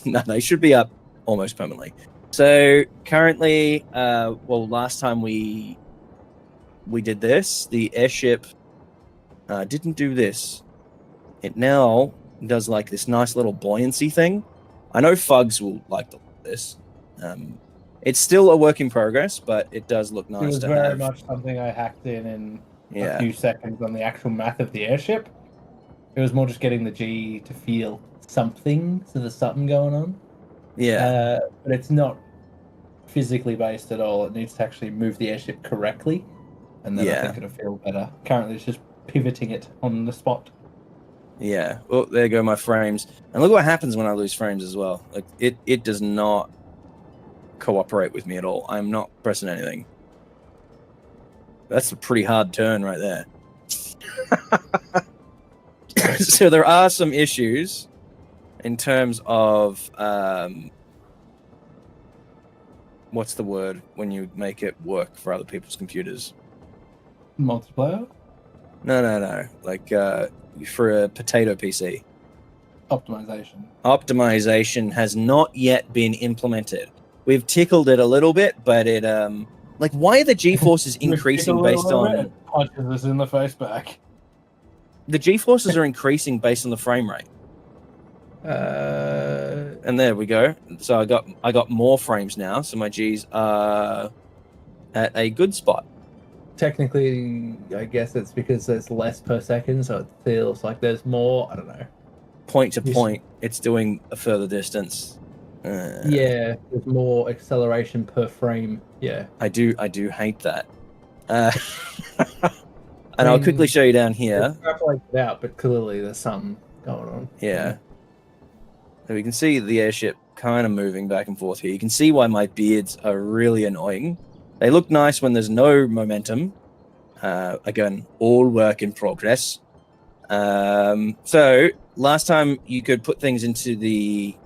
No, they should be up almost permanently. So currently, last time we did this, the airship didn't do this. It now does like this nice little buoyancy thing. I know Fugs will like this. It's still a work in progress, but it does look nice. It was very much something I hacked in a few seconds on the actual math of the airship. It was more just getting the G to feel something, so there's something going on. Yeah. But it's not physically based at all. It needs to actually move the airship correctly, and then I think it'll feel better. Currently, it's just pivoting it on the spot. Yeah. Oh, there go my frames. And look what happens when I lose frames as well. Like it does not cooperate with me at all. I'm not pressing anything. That's a pretty hard turn right there. So there are some issues in terms of what's the word when you make it work for other people's computers? Multiplayer? No. Like for a potato PC. Optimization. Optimization has not yet been implemented. We've tickled it a little bit, but it like why are the G-forces increasing based on punches us in the face back? The G-forces are increasing based on the frame rate. And there we go. So I got more frames now, so my G's are at a good spot. Technically, I guess it's because there's less per second, so it feels like there's more. I don't know. Point to point, it's doing a further distance. Yeah, there's more acceleration per frame. Yeah, I do hate that. And I'll quickly show you down here. Extrapolate it out, but clearly there's something going on. Yeah. So you can see the airship kind of moving back and forth here. You can see why my beards are really annoying. They look nice when there's no momentum. Again, all work in progress. So last time you could put things into the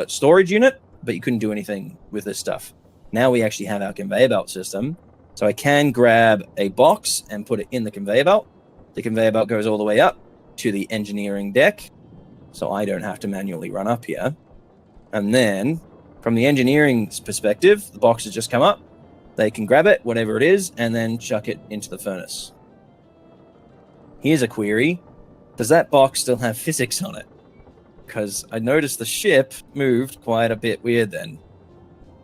storage unit, but you couldn't do anything with this stuff. Now we actually have our conveyor belt system. So I can grab a box and put it in the conveyor belt. The conveyor belt goes all the way up to the engineering deck. So I don't have to manually run up here. And then from the engineering perspective, the boxes just come up they can grab it, whatever it is, and then chuck it into the furnace. Here's a query. Does that box still have physics on it? Because I noticed the ship moved quite a bit weird then.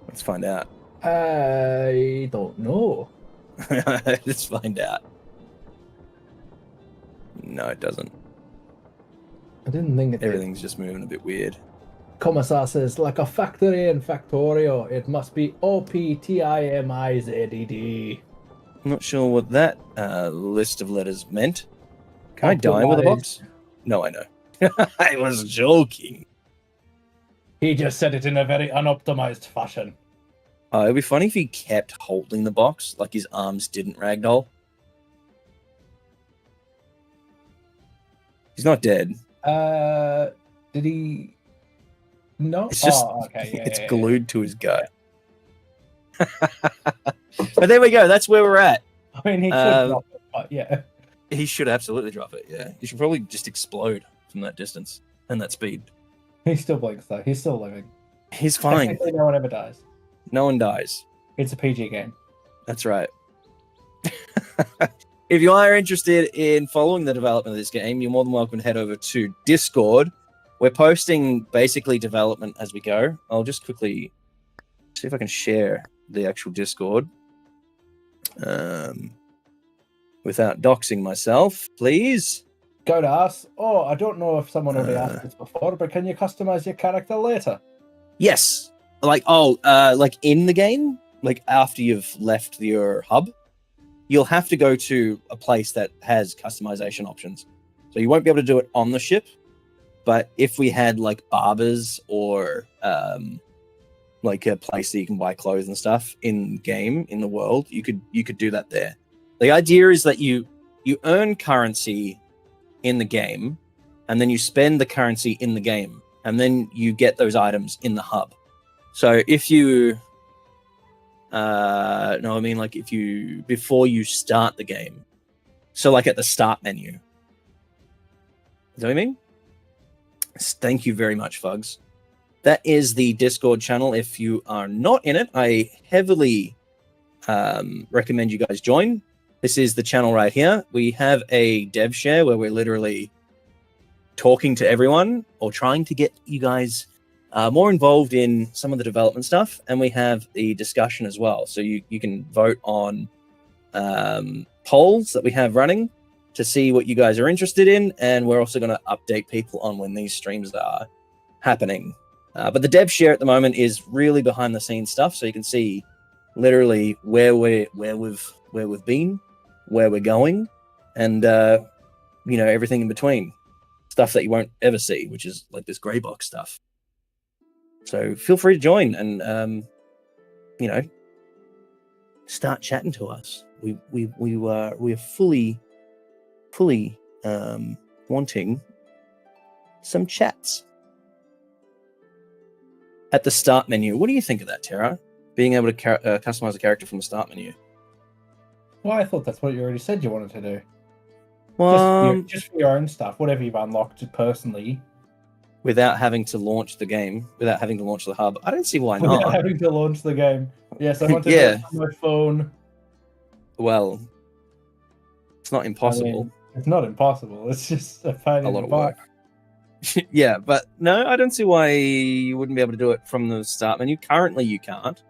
Let's find out. I don't know. Let's find out. No, it doesn't. I didn't think it Everything's just moving a bit weird. Commissar says, like a factory in Factorio, it must be OPTIMIZED. I'm not sure what that list of letters meant. Can I die with a box? No, I know. I was joking. He just said it in a very unoptimized fashion. It'd be funny if he kept holding the box, like his arms didn't ragdoll. He's not dead. Did he? No. It's just okay. Yeah, it's glued to his gut. But there we go. That's where we're at. I mean, he should drop it, but yeah. He should absolutely drop it. Yeah, he should probably just explode from that distance and that speed. He still blinks though. He's still living. He's fine. Technically, no one ever dies. No one dies. It's a PG game. That's right. If you are interested in following the development of this game, you're more than welcome to head over to Discord. We're posting basically development as we go. I'll just quickly see if I can share the actual Discord without doxing myself, please. Go to us. Oh, I don't know if someone already asked this before, but can you customize your character later? Yes. Like in the game, like after you've left your hub, you'll have to go to a place that has customization options. So you won't be able to do it on the ship, but if we had like barbers or like a place that you can buy clothes and stuff in game, in the world, you could do that there. The idea is that you earn currency in the game, and then you spend the currency in the game, and then you get those items in the hub. So if you if you before you start the game, so like at the start menu. Is that what I mean? Thank you very much, Fugs. That is the Discord channel. If you are not in it, I heavily recommend you guys join. This is the channel right here. We have a dev share where we're literally talking to everyone or trying to get you guys more involved in some of the development stuff. And we have the discussion as well. So you can vote on polls that we have running to see what you guys are interested in. And we're also going to update people on when these streams are happening. But the dev share at the moment is really behind the scenes stuff. So you can see literally where we've been, where we're going, and everything in between. Stuff that you won't ever see, which is like this grey box stuff. So feel free to join and start chatting to us. We're fully wanting some chats. At the start menu, what do you think of that, Tara? Being able to customize a character from the start menu. Well, I thought that's what you already said you wanted to do. Well, just for your own stuff, whatever you've unlocked personally. Without having to launch the game, without having to launch the hub. I don't see why not. Without having to launch the game. Yes, I want to do it on my phone. Well, it's not impossible. I mean, it's not impossible. It's just a pain in lot the of butt. work. Yeah, but no, I don't see why you wouldn't be able to do it from the start menu. Currently, you can't.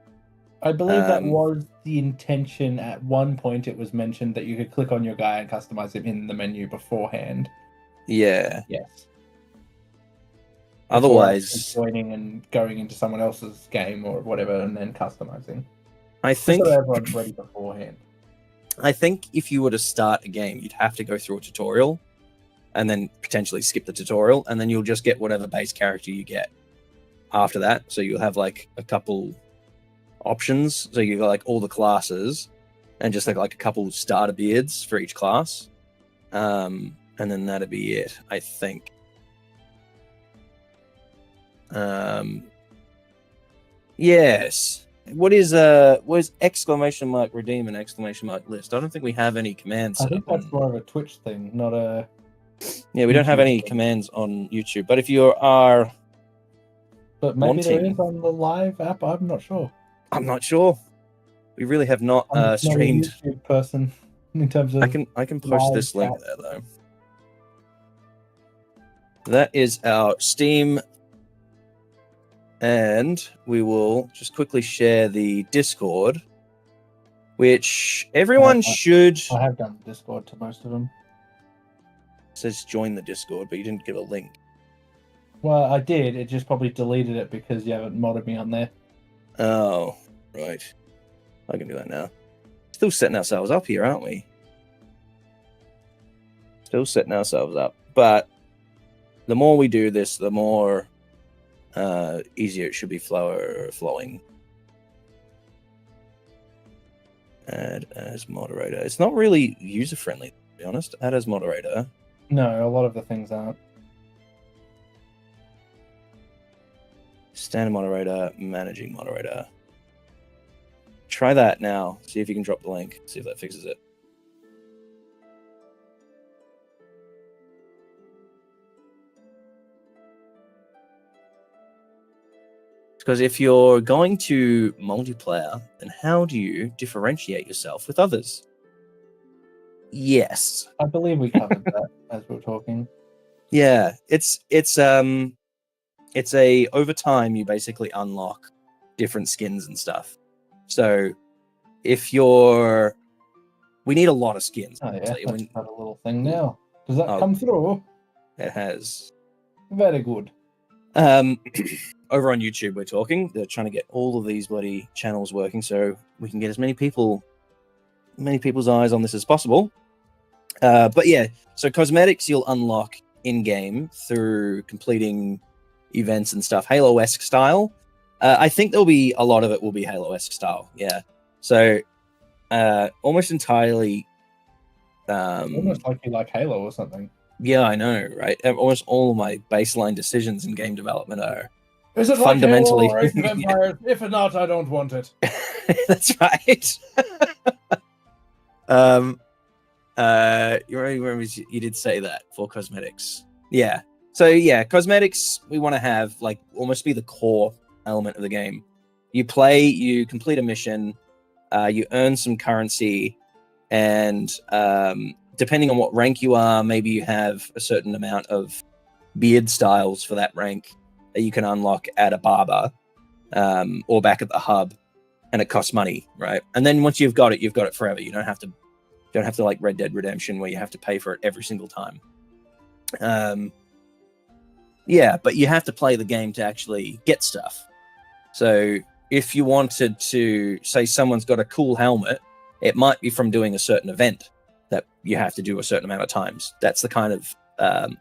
I believe that was the intention. At one point, it was mentioned that you could click on your guy and customize him in the menu beforehand. Yeah. Yes. Otherwise, joining and going into someone else's game or whatever, and then customizing. I think so everyone's ready beforehand. I think if you were to start a game, you'd have to go through a tutorial, and then potentially skip the tutorial, and then you'll just get whatever base character you get after that. So you'll have like a couple options. So you've got like all the classes, and just like a couple starter beards for each class, and then that'd be it, I think. Yes. What is exclamation mark redeem and exclamation mark list? I don't think we have any commands. I think that's more of a Twitch thing, not a. Yeah, we don't have any commands on YouTube. But if you are, but maybe there is on the live app. I'm not sure. I'm not sure. We really have not I'm not a streamed. YouTube person in terms of. I can post live this link chat. there though. That is our Steam, and we will just quickly share the Discord, which everyone should. I have done Discord to most of them. It says join the Discord, but you didn't give a link. Well, I did. It just probably deleted it because you haven't modded me on there. Oh, right. I can do that now. Still setting ourselves up here, aren't we? Still setting ourselves up. But the more we do this, the more easier it should be flowing. Add as moderator. It's not really user-friendly, to be honest. Add as moderator. No, a lot of the things aren't. Standard moderator, managing moderator. Try that now. See if you can drop the link. See if that fixes it. Because if you're going to multiplayer, then how do you differentiate yourself with others? Yes. I believe we covered that as we were talking. Yeah, it's a over time you basically unlock different skins and stuff. So if you're, we need a lot of skins. Oh yeah, So that's got a little thing now. Does that Oh. come through? it has. Very good. Over on YouTube, we're talking. They're trying to get all of these bloody channels working so we can get as many people's eyes on this as possible. But yeah, so cosmetics you'll unlock in game through completing events and stuff, Halo-esque style. I think there'll be a lot of it will be Halo-esque style. Yeah, so almost entirely. Almost like you like Halo or something. Yeah, I know, right? Almost all of my baseline decisions in game development are Is it fundamentally. like Halo or Age of Empires? If not, I don't want it. That's right. You did say that for cosmetics. Yeah. So yeah, cosmetics we want to have like almost be the core element of the game. You play, you complete a mission, you earn some currency, and depending on what rank you are, maybe you have a certain amount of beard styles for that rank that you can unlock at a barber or back at the hub, and it costs money, right? And then once you've got it forever. You don't have to like Red Dead Redemption where you have to pay for it every single time. Yeah, but you have to play the game to actually get stuff. So if you wanted to say someone's got a cool helmet, it might be from doing a certain event that you have to do a certain amount of times. That's the kind of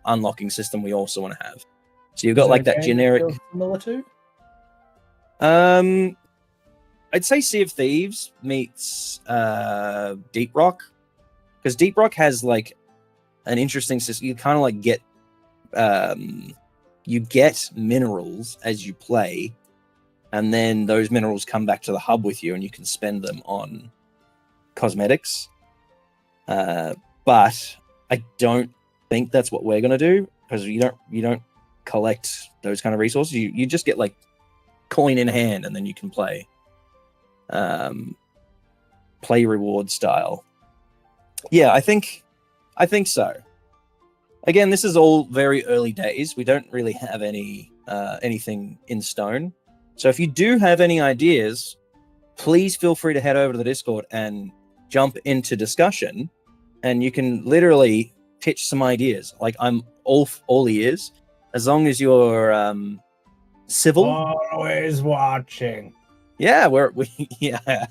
unlocking system we also want to have. So you've got like that generic. Similar to? I'd say Sea of Thieves meets Deep Rock, because Deep Rock has like an interesting system. You kind of like get minerals as you play, and then those minerals come back to the hub with you, and you can spend them on cosmetics. But I don't think that's what we're gonna do, because you don't collect those kind of resources. You just get like coin in hand, and then you can play reward style. Yeah, I think so. Again, this is all very early days. We don't really have anything in stone. So if you do have any ideas, please feel free to head over to the Discord and jump into discussion, and you can literally pitch some ideas. Like, I'm all ears, as long as you're civil. Always watching. Yeah, yeah.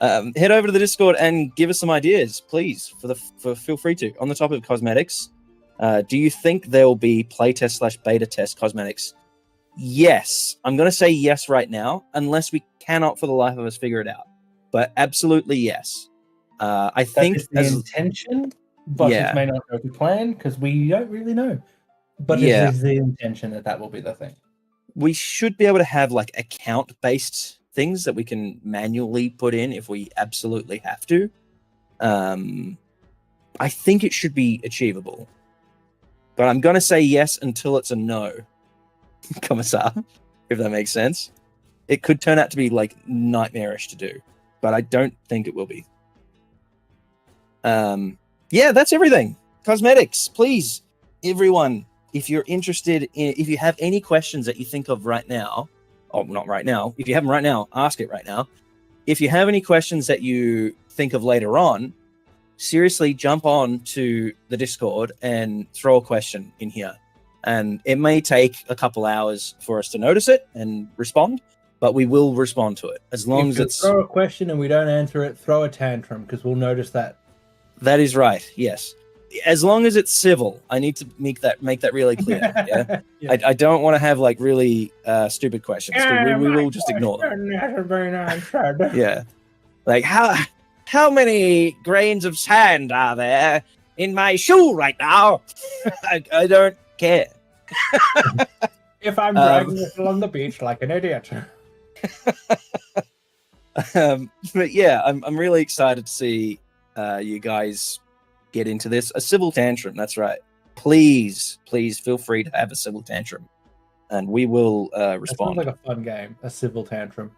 Head over to the Discord and give us some ideas, please. Feel free to. On the topic of cosmetics, do you think there will be playtest/beta test cosmetics? Yes, I'm going to say yes right now, unless we cannot for the life of us figure it out. But absolutely yes. I think that is the intention, but it may not go to plan because we don't really know. But it is the intention that will be the thing. We should be able to have like account-based things that we can manually put in if we absolutely have to. I think it should be achievable, but I'm going to say yes until it's a no, Commissar, if that makes sense. it could turn out to be like nightmarish to do, but I don't think it will be. Yeah, that's everything. Cosmetics, please, everyone, if you're interested in, if you have any questions that you think of right now, oh, not right now, if you have them right now, ask it right now. If you have any questions that you think of later on, seriously jump on to the Discord and throw a question in here. And it may take a couple hours for us to notice it and respond, but we will respond to it as long as it's... throw a question and we don't answer it, throw a tantrum, because we'll notice that. That is right, yes. As long as it's civil, I need to make that really clear. Yeah, yeah. I don't want to have like really stupid questions. We will just ignore them. Yeah, like how many grains of sand are there in my shoe right now? I don't care. If I'm dragging it along the beach like an idiot. But yeah, I'm really excited to see you guys get into this. A civil tantrum, that's right. Please feel free to have a civil tantrum, and we will respond. That sounds like a fun game, a civil tantrum.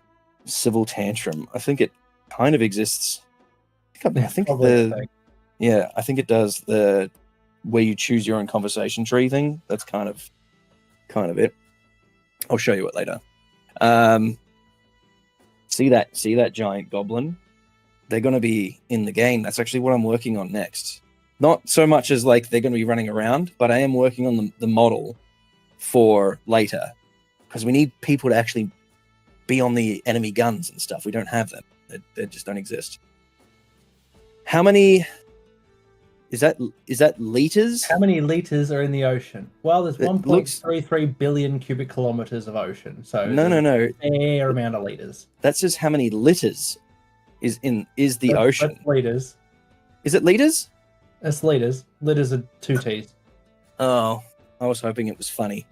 Civil tantrum. I think it kind of exists. I think I think it does the where you choose your own conversation tree thing. That's kind of it. I'll show you it later. See that giant goblin? They're going to be in the game. That's actually what I'm working on next. Not so much as like they're going to be running around, but I am working on the model for later, because we need people to actually be on the enemy guns and stuff. We don't have them. They just don't exist. How many is that liters? How many liters are in the ocean? Well, there's 1.33 billion cubic kilometers of ocean. So no. Fair amount of liters. That's just how many liters is the ocean. That's liters. Is it liters? That's liters. Liters are 2 T's. Oh, I was hoping it was funny.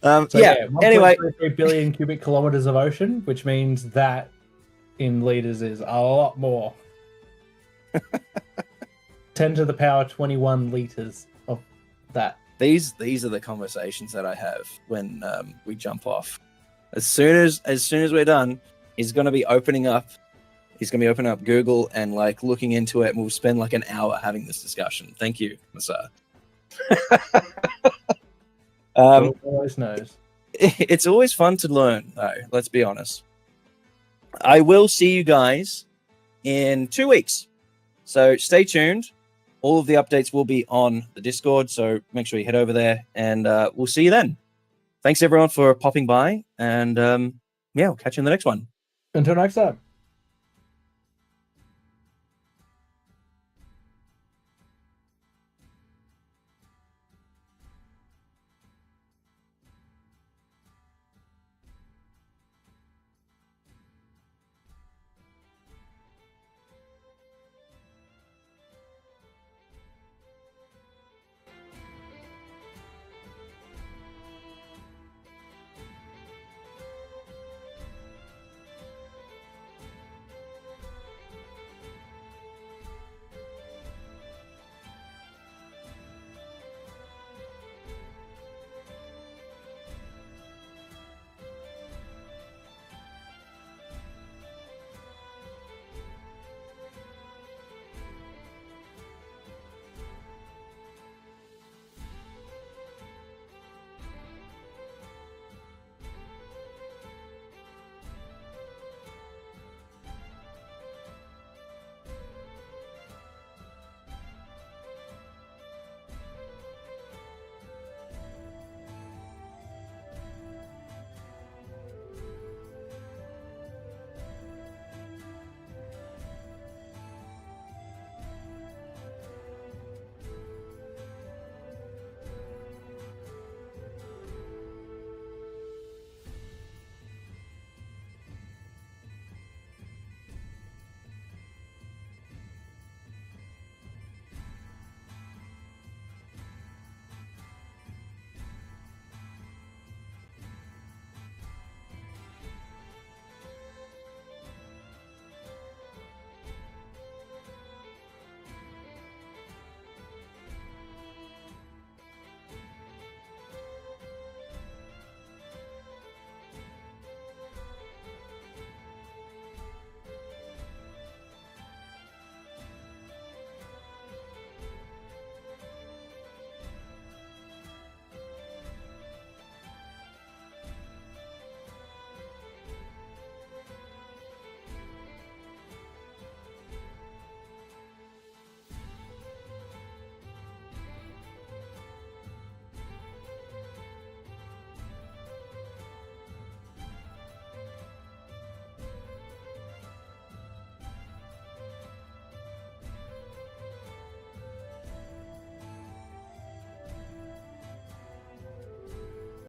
Anyway, 1.33 billion cubic kilometers of ocean, which means that in liters is a lot more. 10 to the power 21 liters of that. These are the conversations that I have when we jump off. As soon as we're done, he's going to be opening up Google and like looking into it, and we'll spend like an hour having this discussion. Thank you, sir. Always knows. It's always fun to learn, though. Let's be honest. I will see you guys in 2 weeks, so stay tuned. All of the updates will be on the Discord, so make sure you head over there, and we'll see you then. Thanks everyone for popping by, and we'll catch you in the next one. Until next time.